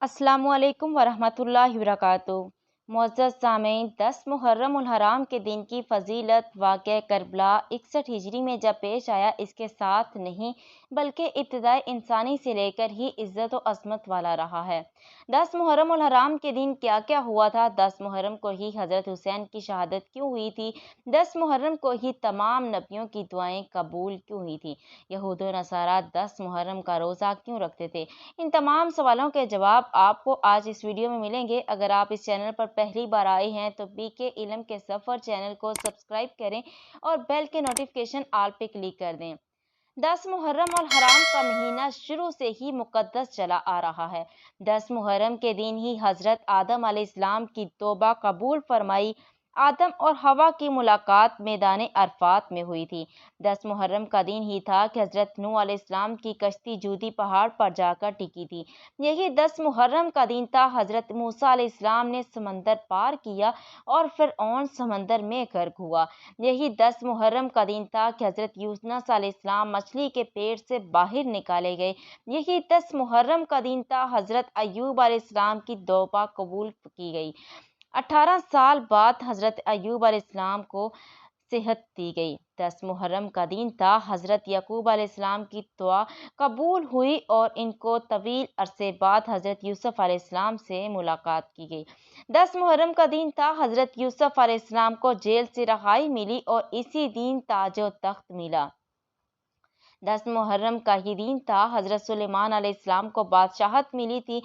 अस्सलामु अलैकुम वरहमतुल्लाहि वबरकातुहू। मुअज़्ज़ज़ सामीन, 10 मुहर्रम उल हराम के दिन की फ़जीलत वाक़या करबला 61 हिजरी में जब पेश आया, इसके साथ नहीं बल्कि इब्तिदाई इंसानी से लेकर ही इज़्ज़त व अज़मत वाला रहा है। 10 मुहर्रम उल हराम के दिन क्या क्या हुआ था? 10 मुहर्रम को ही हज़रत हुसैन की शहादत क्यों हुई थी? 10 मुहर्रम को ही तमाम नबियों की दुआएं कबूल क्यों हुई थी? यहूद व नसारा 10 मुहर्रम का रोज़ा क्यों रखते थे? इन तमाम सवालों के जवाब आपको आज इस वीडियो में मिलेंगे। अगर आप इस चैनल पर पहली बार आए हैं तो बीके इल्म के सफ़र चैनल को सब्सक्राइब करें और बेल के नोटिफिकेशन ऑल पे क्लिक कर दें। 10 मुहर्रम और हराम का महीना शुरू से ही मुकद्दस चला आ रहा है। 10 मुहर्रम के दिन ही हज़रत आदम अलैहिस्सलाम की तौबा कबूल फरमाई। आदम और हवा की मुलाकात मैदान अरफात में हुई थी। 10 मुहर्रम का दिन ही था कि हज़रत नूह अलैहिस्सलाम की कश्ती जूदी पहाड़ पर जाकर टिकी थी। यही 10 मुहर्रम का दिन था हज़रत मूसा अलैहिस्सलाम ने समंदर पार किया और फ़िरऔन समंदर में गर्क हुआ। यही 10 मुहर्रम का दिन था कि हज़रत यूनुस अलैहिस्सलाम मछली के पेट से बाहर निकाले गए। यही 10 मुहर्रम का दिन था हज़रत अय्यूब अलैहिस्सलाम की तौबा कबूल की गई। 18 साल बाद हज़रत अय्यूब अलैहिस्सलाम को सेहत दी गई। 10 मुहर्रम का दिन था हज़रत यकूब अलैहिस्सलाम की दुआ कबूल हुई और इनको तवील अरसे बाद हज़रत यूसुफ अलैहिस्सलाम से मुलाकात की गई। 10 मुहर्रम का दिन था हज़रत यूसुफ अलैहिस्सलाम को जेल से रहाई मिली और इसी दिन ताज व तख्त मिला। 10 मुहर्रम का ही दिन था हज़रत सुलेमान अलैहिस्सलाम को बादशाहत मिली थी।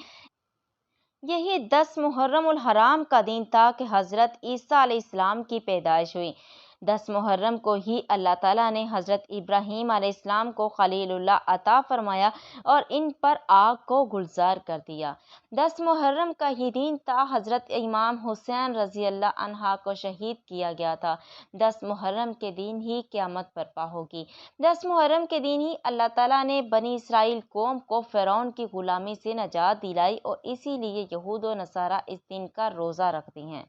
यही 10 मुहर्रम उल हराम का दिन था कि हज़रत ईसा अलैहिस्सलाम की पैदाइश हुई। 10 मुहर्रम को ही अल्लाह ताला ने हज़रत इब्राहीम अलैहिस्सलाम को खलीलुल्लाह अता फरमाया और इन पर आग को गुलजार कर दिया। 10 मुहर्रम का ही दिन था हज़रत इमाम हुसैन रज़ी अल्लाह अन्हा को शहीद किया गया था। 10 मुहर्रम के दिन ही क़यामत बर्पा होगी। 10 मुहर्रम के दिन ही अल्लाह ताला ने बनी इसराइल कौम को फ़िरौन की ग़ुलामी से नजात दिलाई और इसीलिए यहूद व नसारा इस दिन का रोज़ा रखते हैं।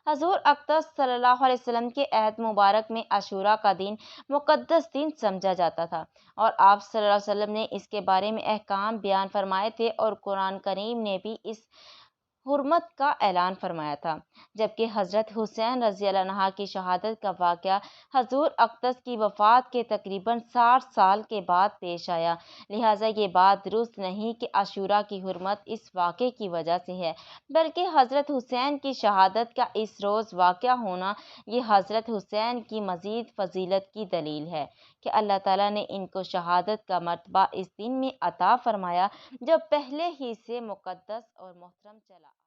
हजूर अक़दस सल्लल्लाहु अलैहि वसल्लम के अहद मुबारक में आशूरा का दिन मुक़द्दस दिन समझा जाता था और आप सल्लल्लाहु अलैहि वसल्लम ने इसके बारे में अहकाम बयान फरमाए थे और कुरान करीम ने भी इस हुर्मत का ऐलान फरमाया था। जबकि हज़रत हुसैन रज़ी अल्लाह अन्हा की शहादत का वाक़या हजूर अक़दस की वफ़ात के तकरीबन 60 साल के बाद पेश आया। लिहाजा ये बात दुरुस्त नहीं कि आशूरा की हुर्मत इस वाक़े की वजह से है, बल्कि हज़रत हुसैन की शहादत का इस रोज़ वाक़या होना ये हज़रत हुसैन की मज़ीद फ़जीलत की दलील है कि अल्लाह ताला ने इनको शहादत का मर्तबा इस दिन में अता फरमाया जो पहले ही से मुक़द्दस और मोहतरम चला।